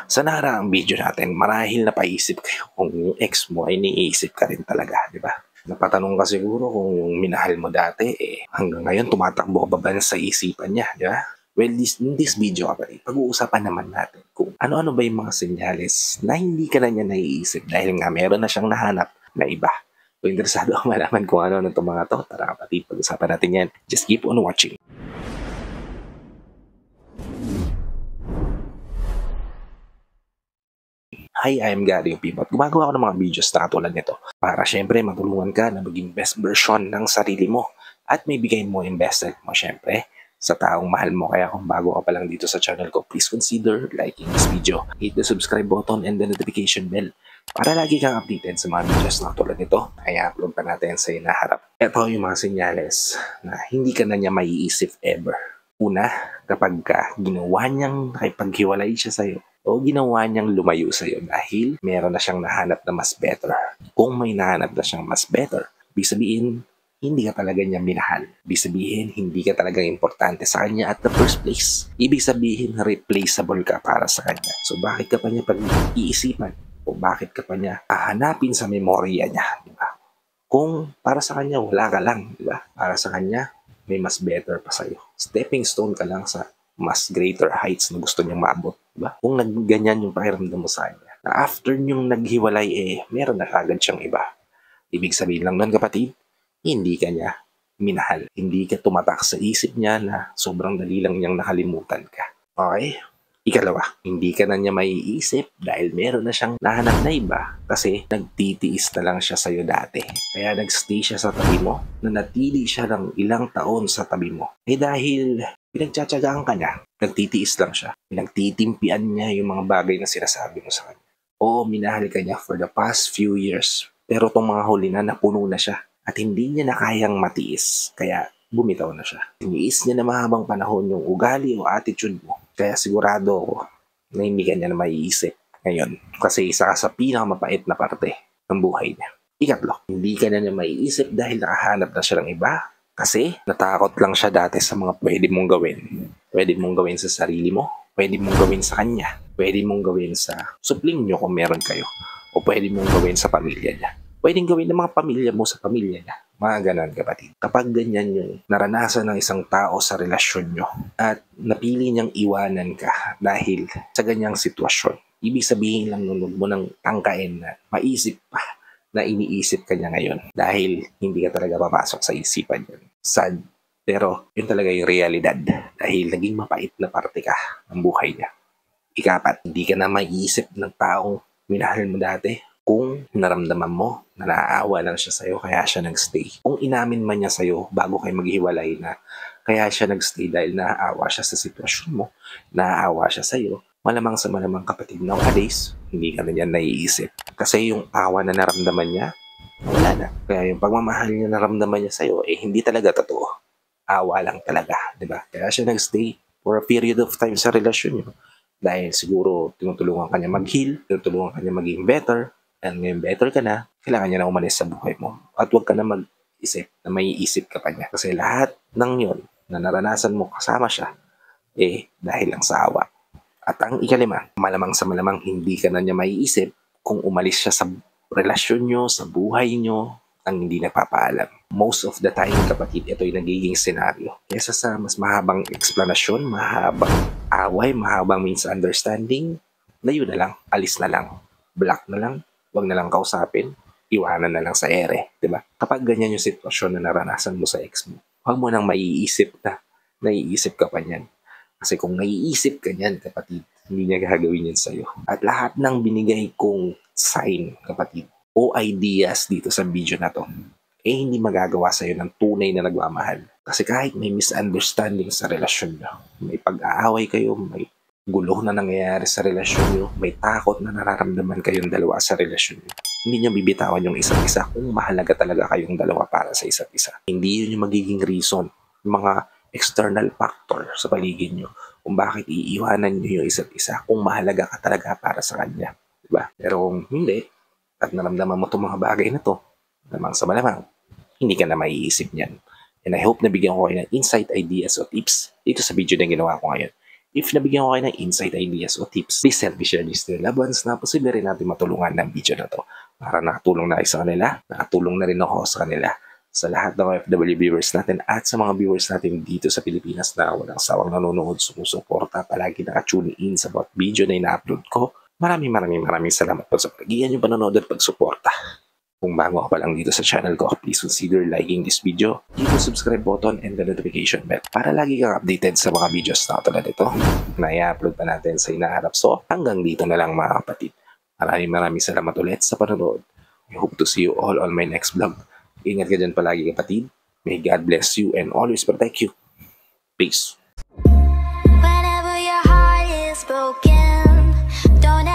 Sa nakaraang video natin, marahil napaisip kayo kung yung ex mo ay iniisip ka rin talaga, di ba? Napatanong ka siguro kung yung minahal mo dati, hanggang ngayon tumatakbo ka ba sa isipan niya, di ba? Well, in this video, pag-uusapan naman natin kung ano-ano ba yung mga senyales na hindi ka na niya naiisip dahil nga meron na siyang nahanap na iba. Kung interesado ka malaman kung ano-ano itong mga to, tara kapatid, pag-usapan natin yan. Just keep on watching. Hi, I'm Gary Pibot. Gumagawa ako ng mga videos na katulad nito para syempre matulungan ka na maging best version ng sarili mo at may bigay mo yung best self mo syempre sa taong mahal mo. Kaya kung bago ka pa lang dito sa channel ko, please consider liking this video. Hit the subscribe button and the notification bell para lagi kang updated sa mga videos na katulad nito. Kaya upload pa natin sa inaharap. Ito yung mga senyales na hindi ka na niya maiisip ever. Una, kapag ginawa niyang nakipaghiwalay siya sa'yo o ginawa niyang lumayo sa'yo dahil meron na siyang nahanap na mas better. Kung may nahanap na siyang mas better, ibig sabihin, hindi ka talaga niya minahal. Ibig sabihin, hindi ka talaga importante sa kanya at the first place. Ibig sabihin, replaceable ka para sa kanya. So bakit ka pa niya pag-iisipan? O bakit ka pa niya hahanapin sa memorya niya? Diba? Kung para sa kanya, wala ka lang. Diba? Para sa kanya, may mas better pa sa'yo. Stepping stone ka lang sa mas greater heights na gusto niyang maabot. Diba? Kung nagganyan yung pakiramdam mo sa kanya, na after niyong naghiwalay, meron na agad siyang iba. Ibig sabihin lang nun, kapatid, hindi ka niya minahal. Hindi ka tumatak sa isip niya na sobrang dali lang niyang nakalimutan ka. Okay? Ikalawa, hindi ka na niya maiisip dahil meron na siyang nahanap na iba kasi nagtitiis na lang siya sa'yo dati. Kaya nagstay siya sa tabi mo, nanatili siya ng ilang taon sa tabi mo. Dahil pinagtsatsagaan ka niya, nagtitiis lang siya. Pinagtitimpian niya yung mga bagay na sinasabi mo sa kanya. Oo, minahal ka niya for the past few years. Pero itong mga huli na napuno na siya at hindi niya na kayang matiis. Kaya bumitaw na siya. Iniis niya na mahabang panahon yung ugali o attitude mo. Kaya sigurado ako na hindi ka niya na maiisip ngayon. Kasi isa ka sa pinakamapait na parte ng buhay niya. Ikatlo, hindi ka na niya maiisip dahil nakahanap na siya ng iba. Kasi natakot lang siya dati sa mga pwede mong gawin. Pwede mong gawin sa sarili mo. Pwede mong gawin sa kanya. Pwede mong gawin sa supling niyo kung meron kayo. O pwede mong gawin sa pamilya niya. Pwedeng gawin ng mga pamilya mo sa pamilya niya. Mga ganon, kapatid. Kapag ganyan yung naranasan ng isang tao sa relasyon nyo at napili niyang iwanan ka dahil sa ganyang sitwasyon, ibig sabihin lang nun mo nang tangkain na maisip pa na iniisip ka niya ngayon dahil hindi ka talaga papasok sa isipan niya. Sad. Pero yun talaga yung realidad dahil naging mapait na parte ka ng buhay niya. Ikapat, hindi ka na maiisip ng taong minahal mo dati kung naramdaman mo na naaawa lang siya sa'yo kaya siya nagstay. Kung inamin man niya sa'yo bago kayo maghiwalay na kaya siya nagstay dahil naaawa siya sa sitwasyon mo, naaawa siya sa'yo, malamang sa malamang kapatid nowadays, hindi ka na niya naiisip. Kasi yung awa na naramdaman niya, wala na. Kaya yung pagmamahal niya naramdaman niya sa'yo, hindi talaga totoo. Awa lang talaga, di ba? Kaya siya nagstay for a period of time sa relasyon niyo. Dahil siguro tinutulungan ka niya mag-heal, tinutulungan ka niya maging better, and ngayon better ka na, kailangan niya na umalis sa buhay mo. At huwag ka na mag-isip na may isip ka pa niya. Kasi lahat ng yon na naranasan mo kasama siya, dahil lang sa awa. At ang ikalima, malamang sa malamang hindi ka na niya maiisip kung umalis siya sa relasyon nyo, sa buhay nyo, ang hindi nagpapaalam. Most of the time, kapatid, ito yung nagiging senaryo. Kesa sa mas mahabang explanation, mahabang away, mahabang misunderstanding, layo na lang, alis na lang, block na lang, wag na lang kausapin, iwanan na lang sa ere, di ba? Kapag ganyan yung sitwasyon na naranasan mo sa ex mo, huwag mo nang maiisip na naiisip ka pa niyan. Kasi kung naiisip ka niyan, kapatid, hindi niya gagawin yan sa'yo. At lahat ng binigay kong sign, kapatid, o ideas dito sa video na to, hindi magagawa sa'yo ng tunay na nagmamahal. Kasi kahit may misunderstanding sa relasyon nyo, may pag-aaway kayo, may gulo na nangyayari sa relasyon nyo, may takot na nararamdaman kayong dalawa sa relasyon nyo, hindi nyo bibitawan yung isa't isa kung mahalaga talaga kayong dalawa para sa isa't isa. Hindi yun yung magiging reason, mga external factor sa paligid nyo kung bakit iiwanan nyo yung isa't isa kung mahalaga ka talaga para sa kanya. Diba? Pero kung hindi, at naramdaman mo itong mga bagay na to, namang sa malamang, hindi ka na maiisip niyan. And I hope na bigyan ko kayo ng insight, ideas, o tips dito sa video na ginawa ko ngayon. If nabigyan ko kayo ng insight ideas o tips, please help me share this to your loved ones na posible rin natin matulungan ng video na to. Para nakatulong na kayo sa kanila, nakatulong na rin ako sa kanila. Sa lahat ng OFW viewers natin at sa mga viewers natin dito sa Pilipinas na walang sawang nanonood, sumusuporta, palagi nakatune in sa bawat video na ina-upload ko. Maraming salamat po sa pagiyan yung panonood at pagsuporta. Kung bago ka pa lang dito sa channel ko, please consider liking this video, hit the subscribe button and the notification bell para lagi kang updated sa mga videos na tulad ito na i-upload pa natin sa inaharap. So hanggang dito na lang mga kapatid. Maraming salamat ulit sa panonood. I hope to see you all on my next vlog. Ingat ka dyan palagi kapatid. May God bless you and always protect you. Peace. Whenever your heart is broken, don't